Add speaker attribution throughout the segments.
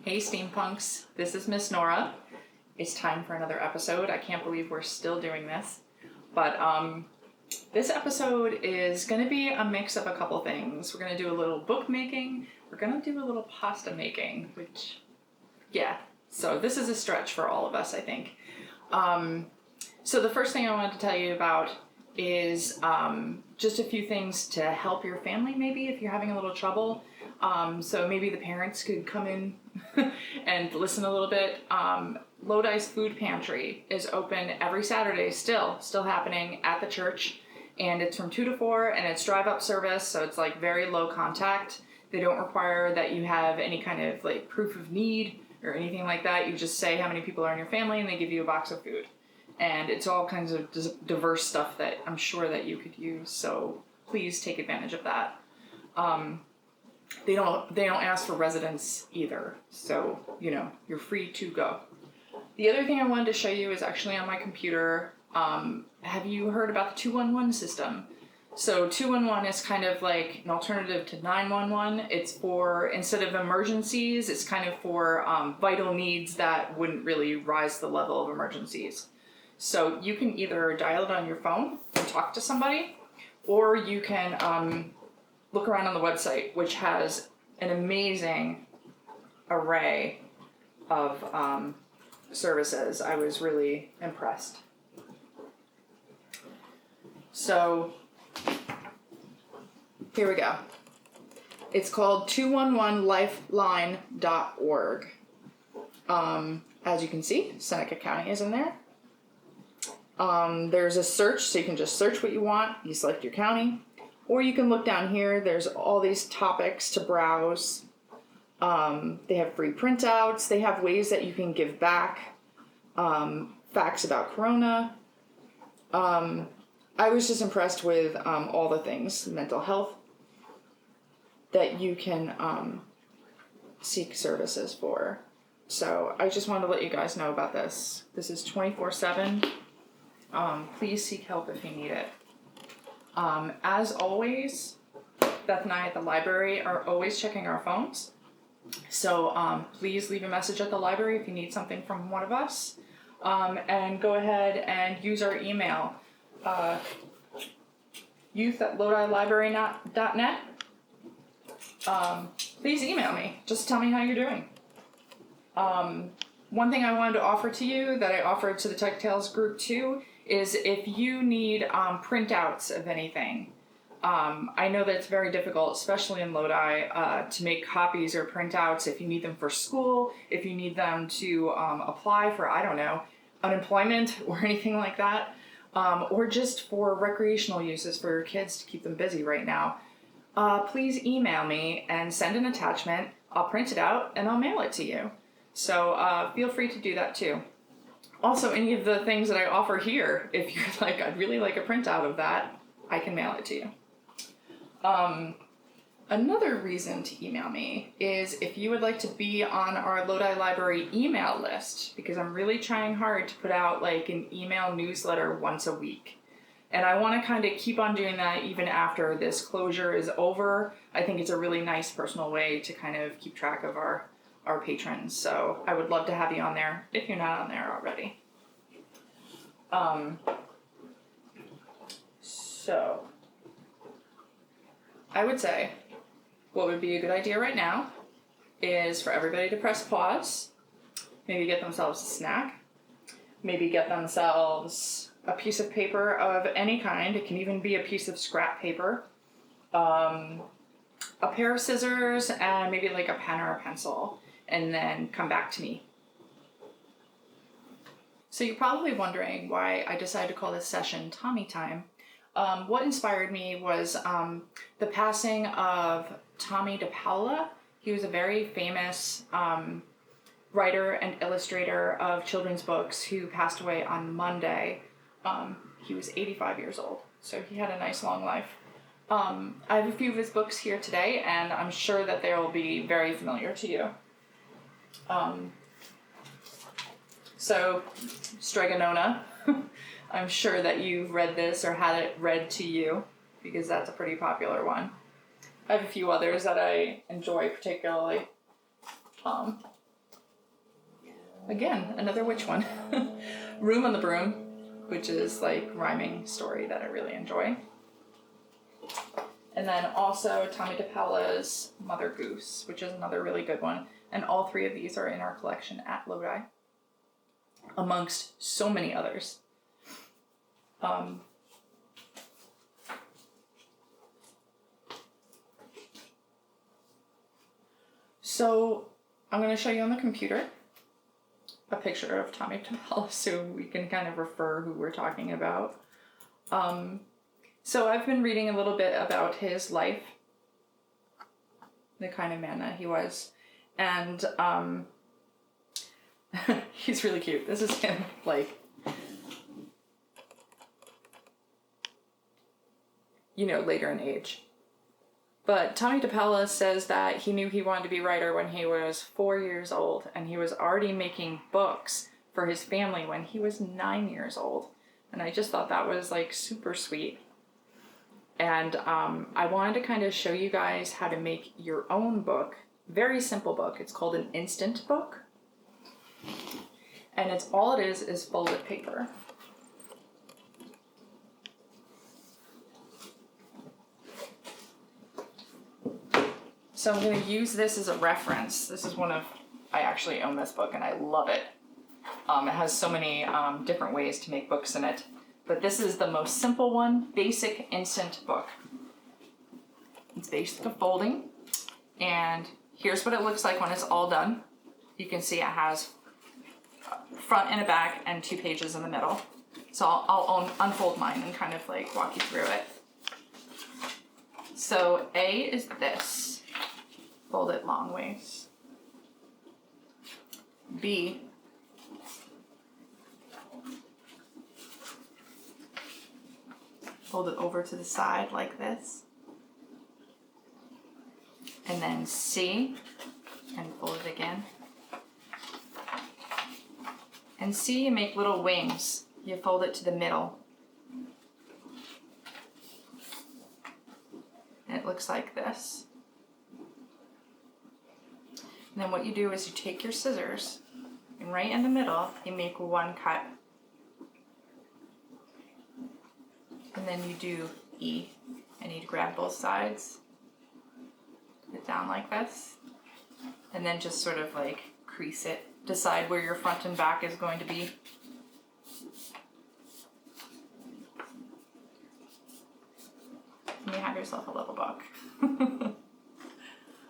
Speaker 1: Hey steampunks, this is Miss Nora. It's time for another episode. I can't believe we're still doing this. But this episode is going to be a mix of a couple things. We're going to do a little bookmaking. We're going to do a little pasta making, which, yeah. So this is a stretch for all of us, I think. So the first thing I wanted to tell you about is just a few things to help your family, maybe, if you're having a little trouble. So maybe the parents could come in and listen a little bit. Lodi's Food Pantry is open every Saturday, still happening at the church, and it's from 2 to 4, and it's drive-up service, so it's like very low contact. They don't require that you have any kind of like proof of need or anything like that. You just say how many people are in your family, and they give you a box of food. And it's all kinds of diverse stuff that I'm sure that you could use, so please take advantage of that. They don't ask for residence either, so, you're free to go. The other thing I wanted to show you is actually on my computer. Have you heard about the 211 system? So 211 is kind of like an alternative to 911. It's for, instead of emergencies, it's kind of for vital needs that wouldn't really rise to the level of emergencies. So you can either dial it on your phone and talk to somebody, or you can look around on the website, which has an amazing array of services. I was really impressed. So here we go. It's called 211lifeline.org. As you can see, Seneca County is in there. There's a search, so you can just search what you want. You select your county. Or you can look down here. There's all these topics to browse. They have free printouts. They have ways that you can give back. Facts about Corona. I was just impressed with all the things, mental health, that you can seek services for. So I just wanted to let you guys know about this. This is 24/7. Please seek help if you need it. As always, Beth and I at the library are always checking our phones. So please leave a message at the library if you need something from one of us. And go ahead and use our email, youth@lodilibrary.net. Please email me. Just tell me how you're doing. One thing I wanted to offer to you that I offered to the Tech Tales group too is if you need printouts of anything. I know that it's very difficult, especially in Lodi, to make copies or printouts if you need them for school, if you need them to apply for, unemployment or anything like that, or just for recreational uses for your kids to keep them busy right now. Please email me and send an attachment. I'll print it out and I'll mail it to you. So feel free to do that too. Also, any of the things that I offer here, if you're like, I'd really like a printout of that, I can mail it to you. Another reason to email me is if you would like to be on our Lodi Library email list, because I'm really trying hard to put out like an email newsletter once a week. And I want to kind of keep on doing that even after this closure is over. I think it's a really nice personal way to kind of keep track of our patrons. So I would love to have you on there if you're not on there already. So I would say what would be a good idea right now is for everybody to press pause, maybe get themselves a snack, maybe get themselves a piece of paper of any kind. It can even be a piece of scrap paper, a pair of scissors, and maybe like a pen or a pencil, and then come back to me. So you're probably wondering why I decided to call this session Tomie Time. What inspired me was the passing of Tomie Depaola. He was a very famous writer and illustrator of children's books who passed away on Monday. He was 85 years old, so he had a nice long life. I have a few of his books here today, and I'm sure that they will be very familiar to you. So, Stregonona. I'm sure that you've read this or had it read to you, because that's a pretty popular one. I have a few others that I enjoy particularly. again, another witch one. Room on the Broom, which is like rhyming story that I really enjoy. And then also Tomie Depaola's Mother Goose, which is another really good one. And all three of these are in our collection at Lodi, amongst so many others. So I'm going to show you on the computer a picture of Tomie Depaola so we can kind of refer who we're talking about. So I've been reading a little bit about his life, the kind of man that he was, and he's really cute. This is him, like, you know, later in age. But Tomie Depaola says that he knew he wanted to be a writer when he was 4 years old, and he was already making books for his family when he was 9 years old. And I just thought that was like super sweet. And I wanted to kind of show you guys how to make your own book. Very simple book. It's called an instant book. And it's all it is folded paper. So I'm going to use this as a reference. This is I actually own this book and I love it. It has so many different ways to make books in it. But this is the most simple one, basic instant book. It's basic of folding. And here's what it looks like when it's all done. You can see it has a front and a back and 2 pages in the middle. So I'll unfold mine and kind of like walk you through it. So A is this, fold it long ways. B, fold it over to the side like this. And then C, and fold it again. And C, you make little wings. You fold it to the middle. And it looks like this. And then what you do is you take your scissors, and right in the middle, you make 1 cut. And then you do E, and you grab both sides, put it down like this, and then just sort of like crease it. Decide where your front and back is going to be. And you have yourself a little book.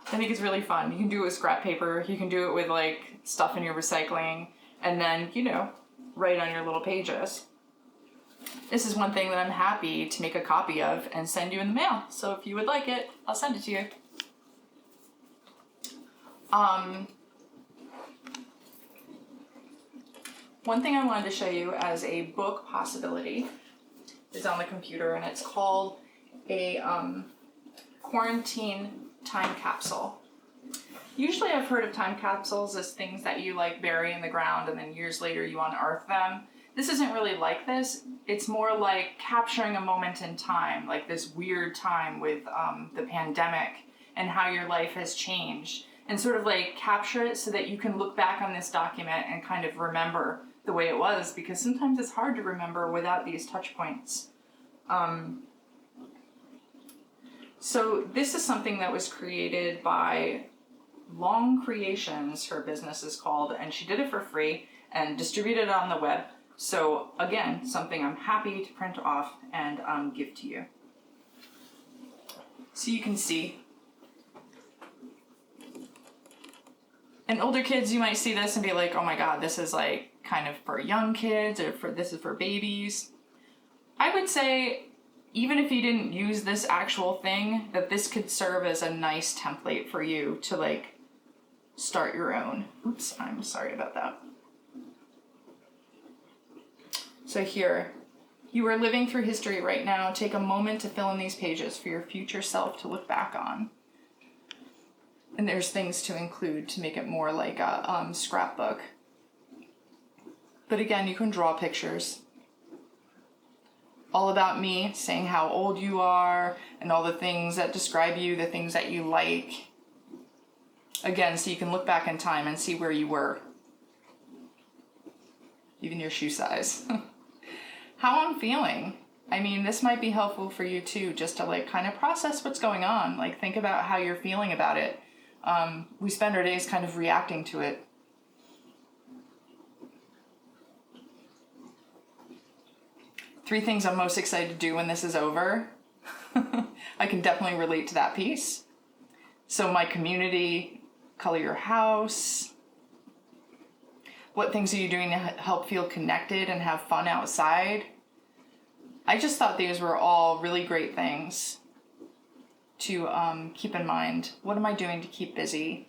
Speaker 1: I think it's really fun. You can do it with scrap paper, you can do it with like stuff in your recycling, and then, you know, write on your little pages. This is one thing that I'm happy to make a copy of and send you in the mail. So if you would like it, I'll send it to you. One thing I wanted to show you as a book possibility is on the computer, and it's called a quarantine time capsule. Usually I've heard of time capsules as things that you like bury in the ground and then years later you unearth them. This isn't really like this. It's more like capturing a moment in time, like this weird time with the pandemic and how your life has changed, and sort of like capture it so that you can look back on this document and kind of remember the way it was, because sometimes it's hard to remember without these touch points. So this is something that was created by Long Creations, her business is called, and she did it for free and distributed it on the web. So again, something I'm happy to print off and give to you. So you can see. And older kids, you might see this and be like, oh my god, this is like kind of for young kids, or this is for babies. I would say, even if you didn't use this actual thing, that this could serve as a nice template for you to like start your own. Oops, I'm sorry about that. So here, you are living through history right now. Take a moment to fill in these pages for your future self to look back on. And there's things to include to make it more like a scrapbook. But again, you can draw pictures. All about me, saying how old you are, and all the things that describe you, the things that you like. Again, so you can look back in time and see where you were. even your shoe size. How I'm feeling. I mean, this might be helpful for you too, just to like kind of process what's going on. Like think about how you're feeling about it. We spend our days kind of reacting to it. Three things I'm most excited to do when this is over. I can definitely relate to that piece. So my community, color your house. What things are you doing to help feel connected and have fun outside? I just thought these were all really great things to keep in mind. What am I doing to keep busy?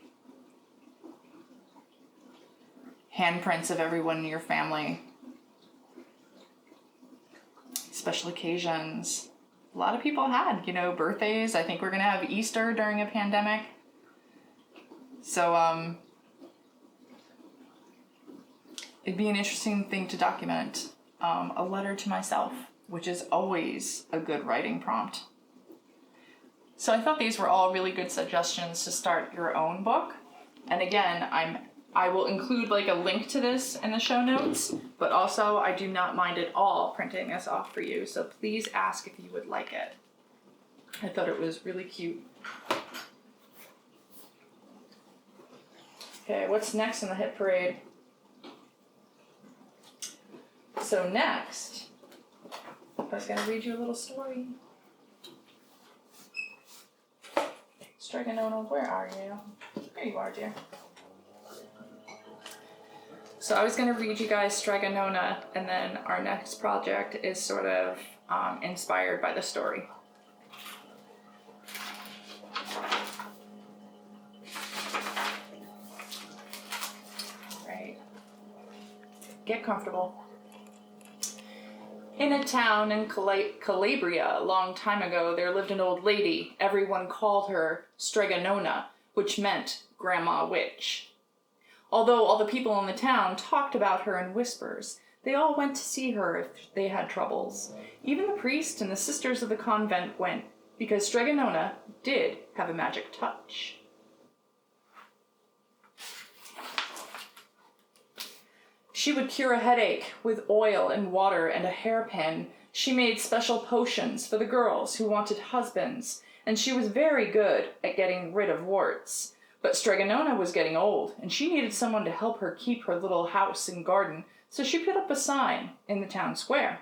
Speaker 1: Handprints of everyone in your family. Special occasions. A lot of people had, birthdays. I think we're going to have Easter during a pandemic. So, it'd be an interesting thing to document. A letter to myself, which is always a good writing prompt. So I thought these were all really good suggestions to start your own book. And again, I will include like a link to this in the show notes, but also I do not mind at all printing this off for you. So please ask if you would like it. I thought it was really cute. Okay, what's next in the hit parade? So next, I was going to read you a little story. Stregonona, where are you? There you are, dear. So I was going to read you guys Stregonona, and then our next project is sort of inspired by the story. Right. Get comfortable. In a town in Calabria a long time ago, there lived an old lady. Everyone called her Stregonona, which meant Grandma Witch. Although all the people in the town talked about her in whispers, they all went to see her if they had troubles. Even the priest and the sisters of the convent went, because Stregonona did have a magic touch. She would cure a headache with oil and water and a hairpin. She made special potions for the girls who wanted husbands, and she was very good at getting rid of warts. But Stregonona was getting old, and she needed someone to help her keep her little house and garden, so she put up a sign in the town square.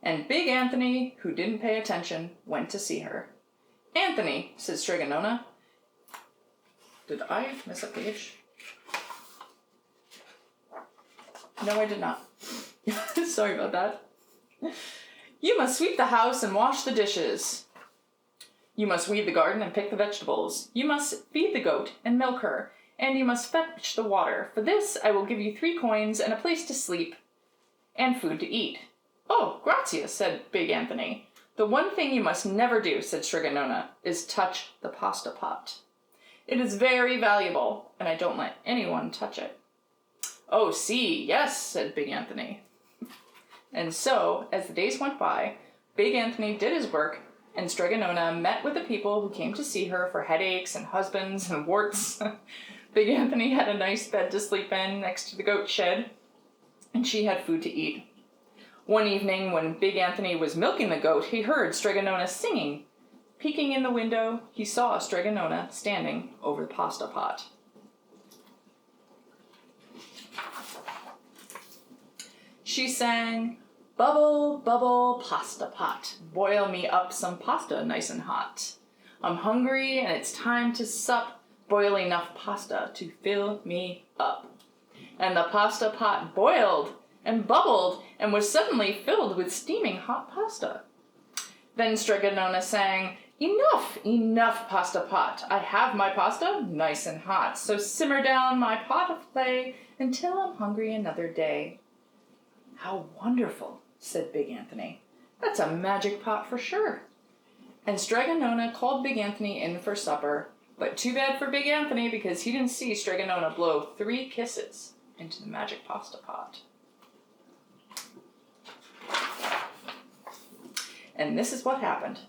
Speaker 1: And Big Anthony, who didn't pay attention, went to see her. "Anthony," said Stregonona. Did I miss a page? No, I did not. Sorry about that. "You must sweep the house and wash the dishes. You must weed the garden and pick the vegetables. You must feed the goat and milk her, and you must fetch the water. For this I will give you 3 coins and a place to sleep, and food to eat." "Oh, grazie," said Big Anthony. "The one thing you must never do," said Stregonona, "is touch the pasta pot. It is very valuable, and I don't let anyone touch it." "Oh, see, yes," said Big Anthony. And so, as the days went by, Big Anthony did his work, and Stregonona met with the people who came to see her for headaches and husbands and warts. Big Anthony had a nice bed to sleep in next to the goat shed, and she had food to eat. One evening, when Big Anthony was milking the goat, he heard Stregonona singing. Peeking in the window, he saw Stregonona standing over the pasta pot. She sang, "Bubble, bubble, pasta pot, boil me up some pasta nice and hot. I'm hungry and it's time to sup, boil enough pasta to fill me up." And the pasta pot boiled and bubbled and was suddenly filled with steaming hot pasta. Then Stregonona sang, "Enough, enough, pasta pot. I have my pasta nice and hot, so simmer down my pot of clay until I'm hungry another day." "How wonderful," said Big Anthony. "That's a magic pot for sure." And Stregonona called Big Anthony in for supper, but too bad for Big Anthony because he didn't see Stregonona blow 3 kisses into the magic pasta pot. And this is what happened.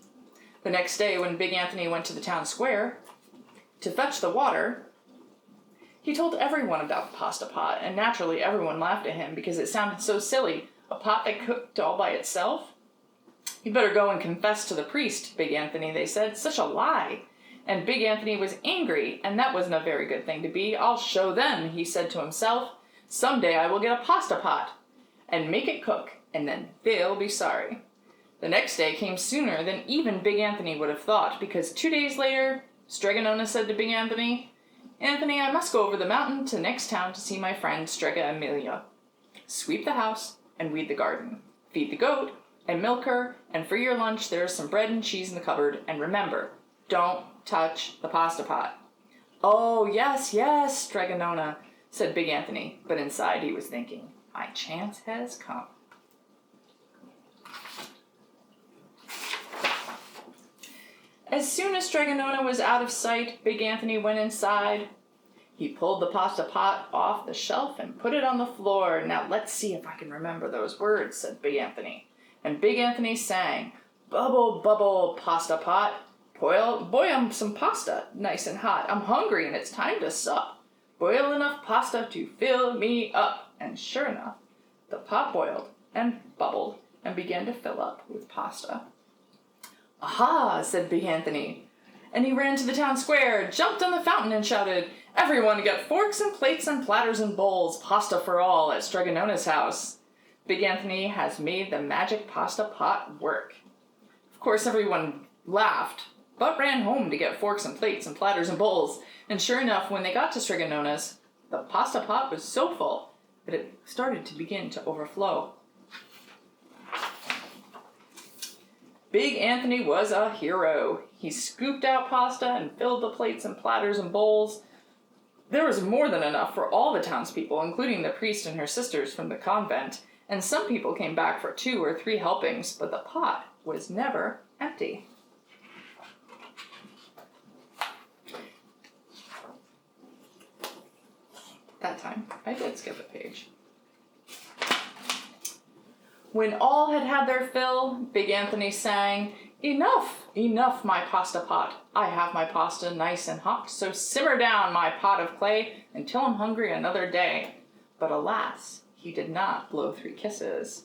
Speaker 1: The next day, when Big Anthony went to the town square, to fetch the water, he told everyone about the pasta pot, and naturally everyone laughed at him because it sounded so silly. A pot that cooked all by itself? "You'd better go and confess to the priest, Big Anthony," they said. "Such a lie." And Big Anthony was angry, and that wasn't a very good thing to be. "I'll show them," he said to himself. "Someday I will get a pasta pot and make it cook, and then they'll be sorry." The next day came sooner than even Big Anthony would have thought, because 2 days later, Stregonona said to Big Anthony, "Anthony, I must go over the mountain to the next town to see my friend Strega Amelia. Sweep the house and weed the garden. Feed the goat and milk her, and for your lunch there is some bread and cheese in the cupboard, and remember, don't touch the pasta pot." "Oh, yes, yes, Stregonona," said Big Anthony, but inside he was thinking, "My chance has come." As soon as Stregonona was out of sight, Big Anthony went inside. He pulled the pasta pot off the shelf and put it on the floor. "Now let's see if I can remember those words," said Big Anthony. And Big Anthony sang, "Bubble, bubble, pasta pot. Boil some pasta, nice and hot. I'm hungry and it's time to sup. Boil enough pasta to fill me up." And sure enough, the pot boiled and bubbled and began to fill up with pasta. "Aha," said Big Anthony. And he ran to the town square, jumped on the fountain and shouted, "Everyone get forks and plates and platters and bowls, pasta for all at Stregonona's house. Big Anthony has made the magic pasta pot work." Of course, everyone laughed, but ran home to get forks and plates and platters and bowls. And sure enough, when they got to Stregonona's, the pasta pot was so full that it started to begin to overflow. Big Anthony was a hero. He scooped out pasta and filled the plates and platters and bowls. There was more than enough for all the townspeople, including the priest and her sisters from the convent, and some people came back for 2 or 3 helpings, but the pot was never empty. That time, I did skip a page. When all had had their fill, Big Anthony sang, "Enough, enough, my pasta pot. I have my pasta nice and hot, so simmer down, my pot of clay, until I'm hungry another day." But alas, he did not blow 3 kisses.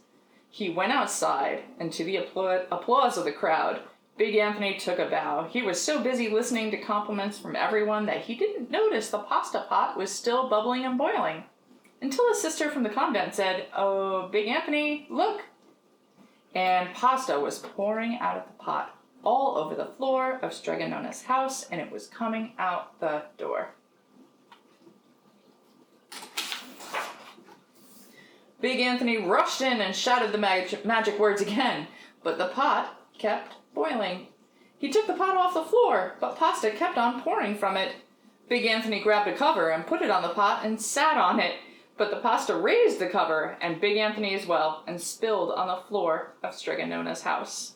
Speaker 1: He went outside, and to the applause of the crowd, Big Anthony took a bow. He was so busy listening to compliments from everyone that he didn't notice the pasta pot was still bubbling and boiling. Until a sister from the convent said, "Oh, Big Anthony, look." And pasta was pouring out of the pot all over the floor of Stregonona's house, and it was coming out the door. Big Anthony rushed in and shouted the magic words again, but the pot kept boiling. He took the pot off the floor, but pasta kept on pouring from it. Big Anthony grabbed a cover and put it on the pot and sat on it, but the pasta raised the cover, and Big Anthony as well, and spilled on the floor of Stregonona's house.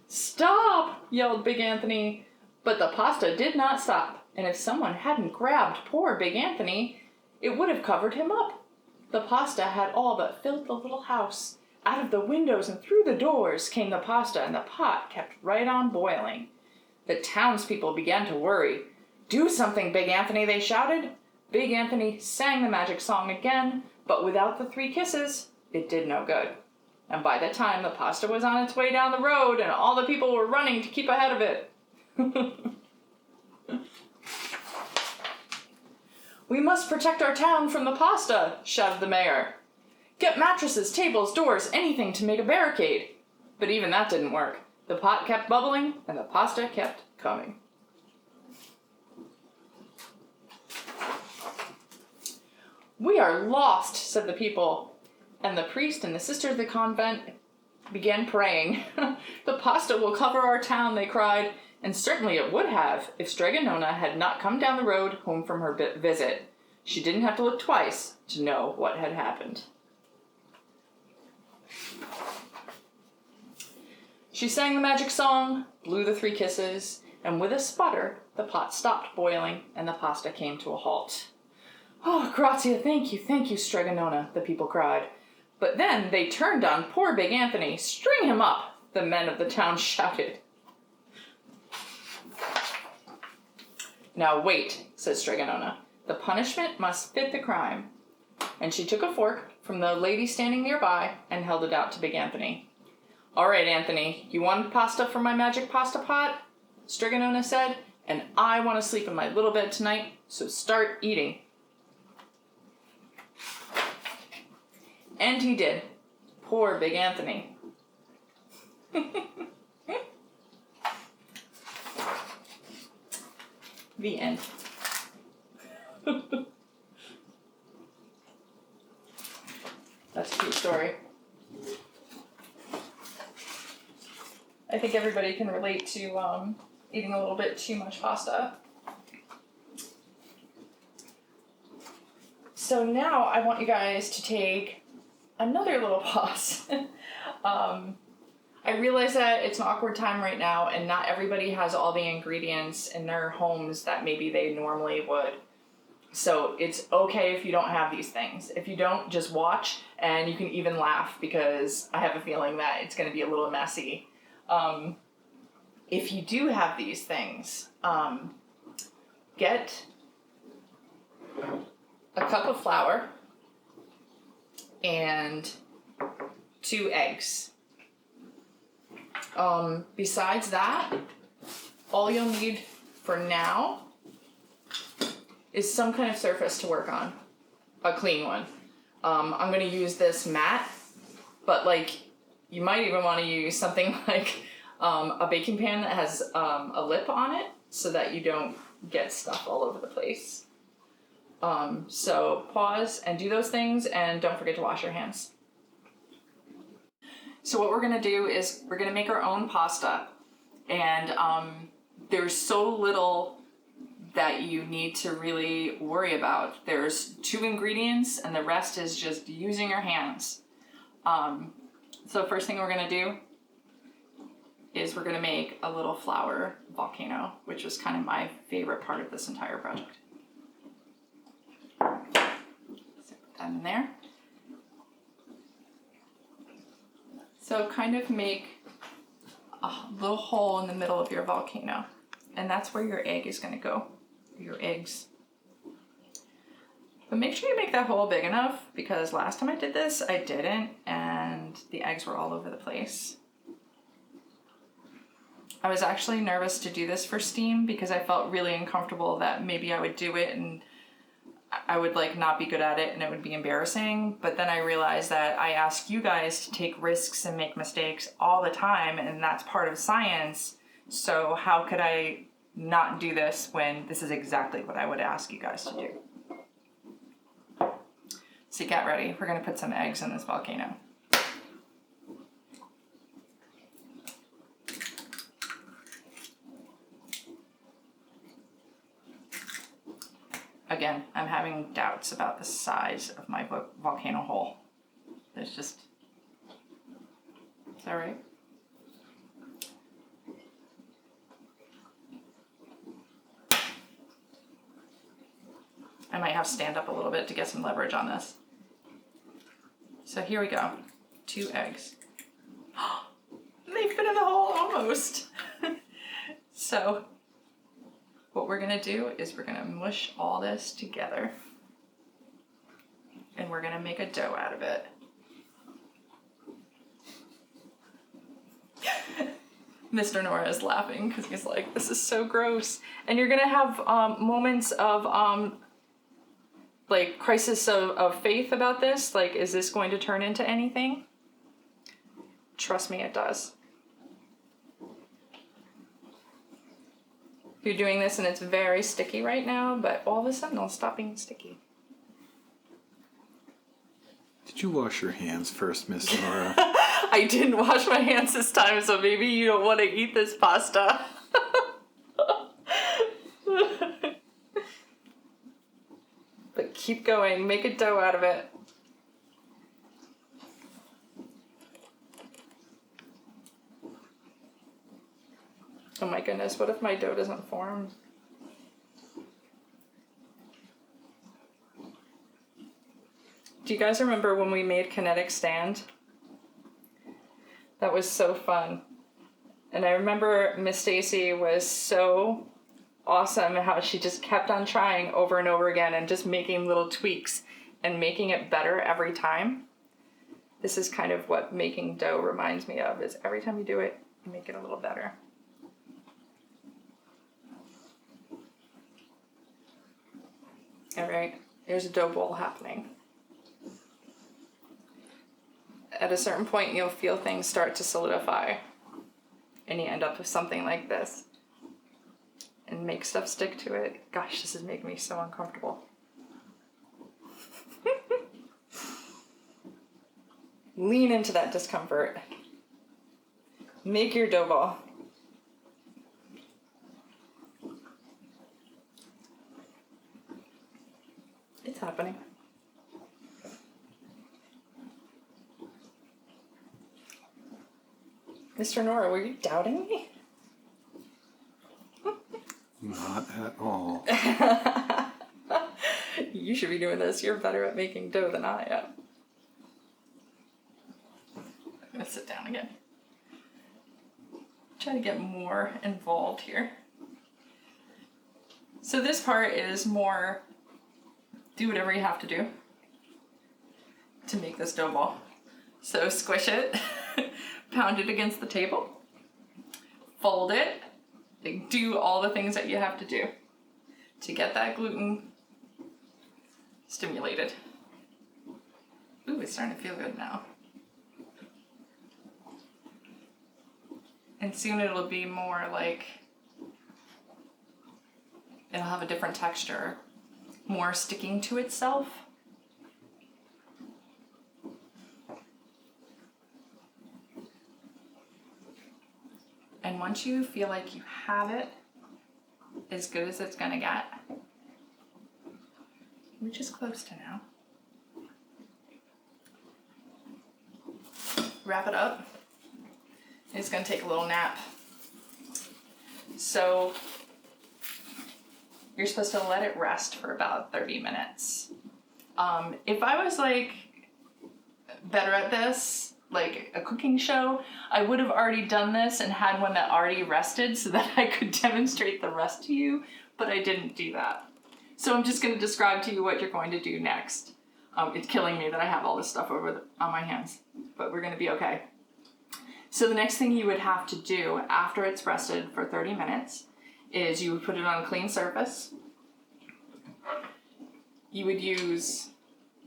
Speaker 1: "Stop!" yelled Big Anthony, but the pasta did not stop, and if someone hadn't grabbed poor Big Anthony, it would have covered him up. The pasta had all but filled the little house. Out of the windows and through the doors came the pasta, and the pot kept right on boiling. The townspeople began to worry. "Do something, Big Anthony," they shouted. Big Anthony sang the magic song again, but without the 3 kisses, it did no good. And by the time the pasta was on its way down the road, and all the people were running to keep ahead of it. "We must protect our town from the pasta," shouted the mayor. "Get mattresses, tables, doors, anything to make a barricade." But even that didn't work. The pot kept bubbling, and the pasta kept coming. "We are lost," said the people, and the priest and the sisters of the convent began praying. "The pasta will cover our town," they cried, and certainly it would have if Stregonona had not come down the road home from her visit. She didn't have to look twice to know what had happened. She sang the magic song, blew the 3 kisses, and with a sputter, the pot stopped boiling and the pasta came to a halt. "Oh, grazie, thank you, Stregonona," the people cried. But then they turned on poor Big Anthony. "String him up," the men of the town shouted. Now wait, said Strigonona. The punishment must fit the crime. And she took a fork from the lady standing nearby and held it out to Big Anthony. All right, Anthony, you want pasta from my magic pasta pot? Strigonona said, and I want to sleep in my little bed tonight, so start eating. And he did. Poor Big Anthony. The end. That's a cute story. I think everybody can relate to eating a little bit too much pasta. So now I want you guys to take another little pause. I realize that it's an awkward time right now and not everybody has all the ingredients in their homes that maybe they normally would. So it's okay if you don't have these things. If you don't, just watch and you can even laugh because I have a feeling that it's going to be a little messy. If you do have these things, get a cup of flour and 2 eggs. Besides that, all you'll need for now is some kind of surface to work on, a clean one. I'm going to use this mat, but like you might even want to use something like a baking pan that has a lip on it so that you don't get stuff all over the place. So pause and do those things and don't forget to wash your hands. So what we're going to do is we're going to make our own pasta, and there's so little that you need to really worry about. There's 2 ingredients and the rest is just using your hands. So first thing we're going to do is we're going to make a little flour volcano, which was kind of my favorite part of this entire project. So put that in there. So kind of make a little hole in the middle of your volcano, and that's where your egg is going to go, your eggs. But make sure you make that hole big enough because last time I did this, I didn't, and the eggs were all over the place. I was actually nervous to do this for steam because I felt really uncomfortable that maybe I would do it and I would like not be good at it and it would be embarrassing. But then I realized that I ask you guys to take risks and make mistakes all the time, and that's part of science. So how could I not do this when this is exactly what I would ask you guys to do? So get ready. We're gonna put some eggs in this volcano. Again, I'm having doubts about the size of my volcano hole. There's just... Is that right? I might have to stand up a little bit to get some leverage on this. So here we go. 2 eggs. They fit in the hole almost. So what we're gonna do is we're gonna mush all this together and we're gonna make a dough out of it. Mr. Nora is laughing because he's like, this is so gross. And you're gonna have moments of like crisis of faith about this. Like, is this going to turn into anything? Trust me, it does. You're doing this and it's very sticky right now, but all of a sudden it'll stop being sticky.
Speaker 2: Did you wash your hands first, Miss Nora?
Speaker 1: I didn't wash my hands this time, so maybe you don't want to eat this pasta. But keep going, make a dough out of it. Oh my goodness, what if my dough doesn't form? Do you guys remember when we made kinetic stand? That was so fun. And I remember Miss Stacy was so awesome how she just kept on trying over and over again and just making little tweaks and making it better every time. This is kind of what making dough reminds me of, is every time you do it, you make it a little better. All right, here's a dough ball happening. At a certain point, you'll feel things start to solidify, and you end up with something like this. And make stuff stick to it. Gosh, this is making me so uncomfortable. Lean into that discomfort. Make your dough ball. It's happening. Mr. Nora, were you doubting me?
Speaker 2: Not at all.
Speaker 1: You should be doing this. You're better at making dough than I am. Let's sit down again. Try to get more involved here. So this part is more do whatever you have to do to make this dough ball. So squish it, pound it against the table, fold it, like do all the things that you have to do to get that gluten stimulated. Ooh, it's starting to feel good now. And soon it'll be more like, it'll have a different texture, more sticking to itself. And once you feel like you have it as good as it's gonna get, which is close to now, wrap it up. It's gonna take a little nap. So you're supposed to let it rest for about 30 minutes. If I was like better at this, like a cooking show, I would have already done this and had one that already rested so that I could demonstrate the rest to you, but I didn't do that. So I'm just gonna describe to you what you're going to do next. It's killing me that I have all this stuff on my hands, but we're gonna be okay. So the next thing you would have to do after it's rested for 30 minutes is you would put it on a clean surface. You would use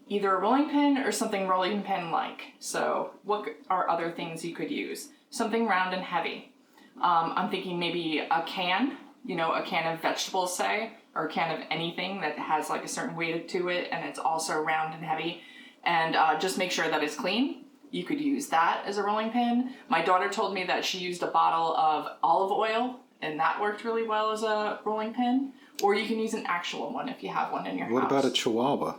Speaker 1: either a rolling pin or something rolling pin-like. So what are other things you could use? Something round and heavy. I'm thinking maybe a can, a can of vegetables, say, or a can of anything that has like a certain weight to it and it's also round and heavy. And just make sure that it's clean. You could use that as a rolling pin. My daughter told me that she used a bottle of olive oil and that worked really well as a rolling pin. Or you can use an actual one if you have one in your house.
Speaker 2: What about a chihuahua?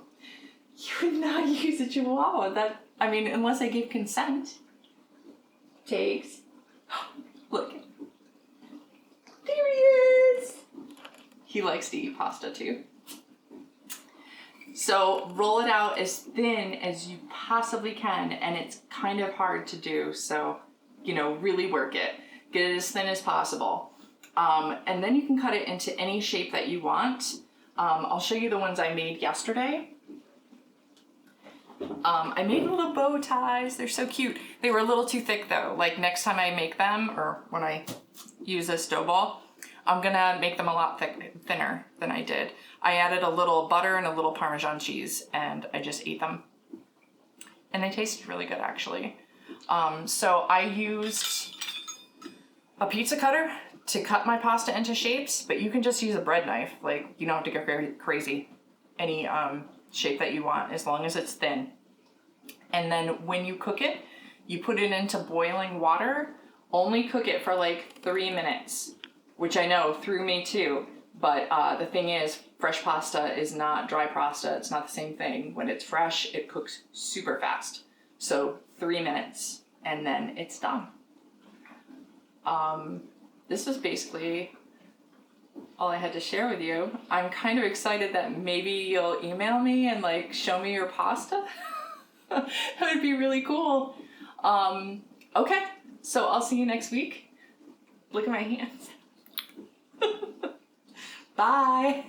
Speaker 1: You would not use a chihuahua. Unless I give consent. Takes. Look. There he is. He likes to eat pasta too. So roll it out as thin as you possibly can, and it's kind of hard to do, so, really work it. Get it as thin as possible. And then you can cut it into any shape that you want. I'll show you the ones I made yesterday. I made little bow ties. They're so cute. They were a little too thick though. Like next time I make them, or when I use this dough ball, I'm gonna make them a lot thinner than I did. I added a little butter and a little Parmesan cheese and I just ate them. And they tasted really good actually. So I used a pizza cutter to cut my pasta into shapes, but you can just use a bread knife. Like, you don't have to go very crazy. Any shape that you want, as long as it's thin. And then when you cook it, you put it into boiling water. Only cook it for like 3 minutes, which I know threw me too. But the thing is, fresh pasta is not dry pasta. It's not the same thing. When it's fresh, it cooks super fast. So 3 minutes, and then it's done. This was basically all I had to share with you. I'm kind of excited that maybe you'll email me and like show me your pasta. That would be really cool. Okay, so I'll see you next week. Look at my hands. Bye.